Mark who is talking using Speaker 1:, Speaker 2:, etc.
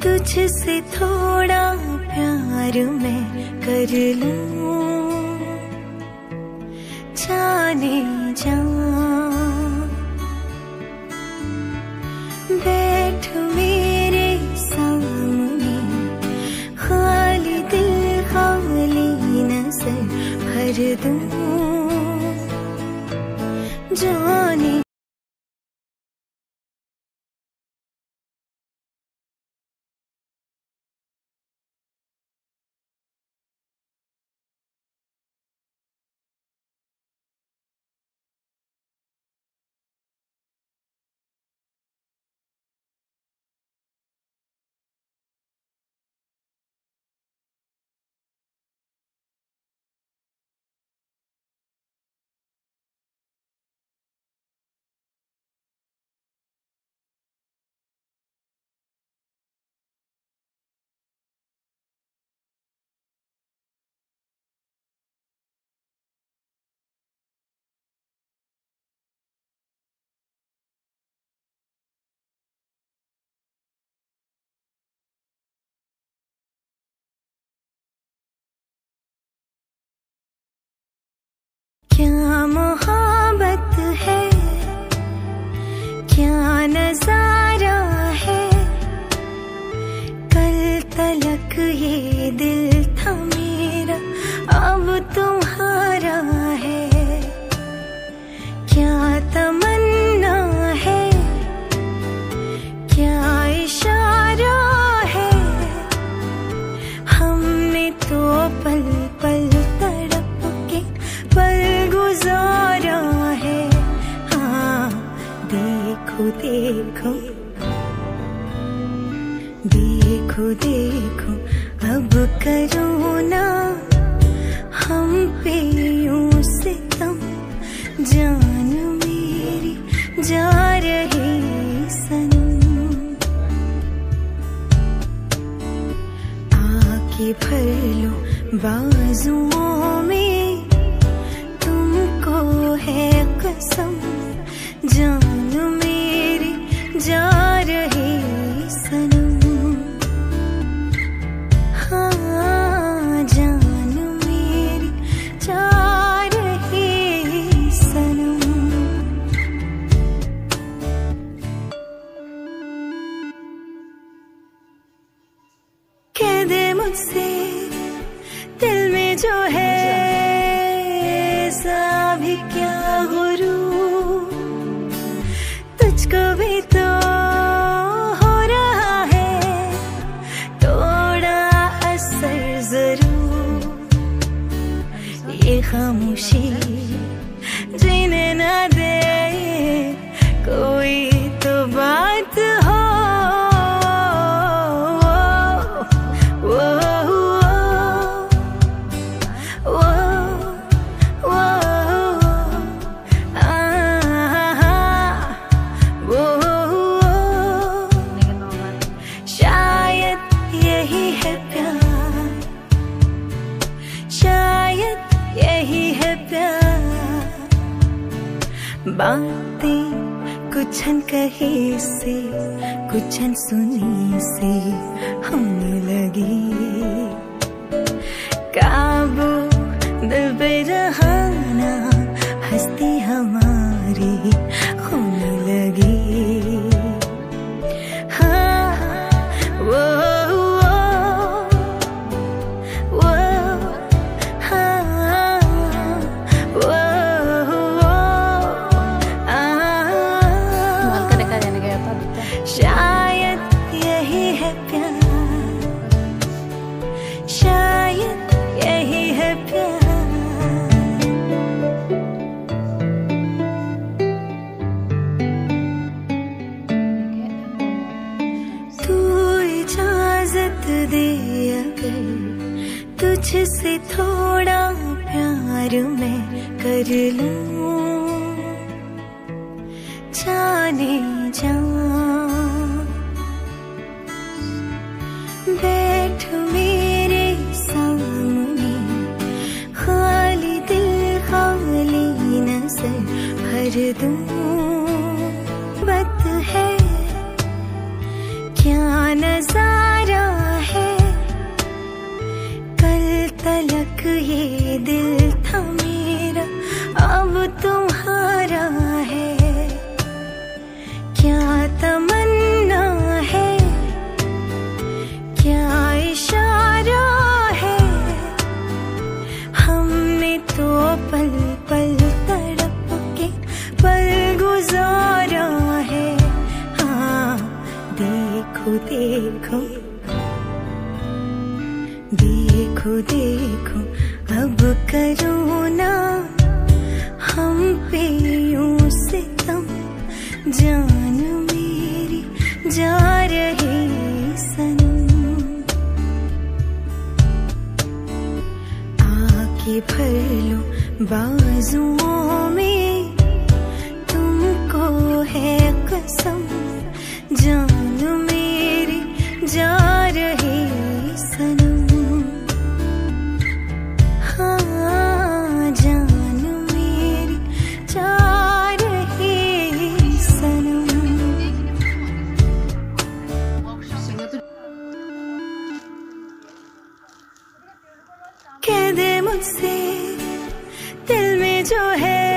Speaker 1: तुझसे थोड़ा प्यार मैं कर लूं, जाने जा। बैठ मेरे सामने, खाली दिल खाली नजर भर दूं, जाने। क्या मोहब्बत है, क्या नजारा है। कल तलक ये दिल था मेरा, अब तुम्हारा है। क्या तमन्ना है, क्या इशारा है। हमने तो पल पल तड़प के पल गुजारा है। हाँ देखो देखो देखो देखो, अब करो ना हम पे यूं सितम। जान मेरी जा रही सनम, आके भर लो बाजुओं में, तुमको है कसम। जान मेरी जा रही सनम, हाँ जान मेरी जा रही सनम। कह दे मुझसे दिल में जो है, ऐसा भी क्या गुरूर। तुझको भी तो हो रहा है थोड़ा असर जरूर। ये खामोशी जीने ना दे, कोई तो बात हो। बातें कुछ अनकही से, कुछ अनसुनी से होने लगी। काबू दिल पे रहाना, हस्ती हमारी होने लगी। हाँ वो शायद यही है प्यार, शायद यही है प्यार। तू इजाजत दे अगर तुझसे थोड़ा प्यार मैं कर लूं, जाने जा। बैठ मेरे सामने, खाली दिल खाली नजर भर दूं। बात है क्या नजारा देखो देखो अब करो ना हम पे यूं सितम, जान मेरी जा रही सनम। आके भर लो बाजुओं में, तुमको है कसम, जान मेरी जा रही सनम। हाँ जान मेरी जा रही सनम। कह दे मुझसे दिल में जो है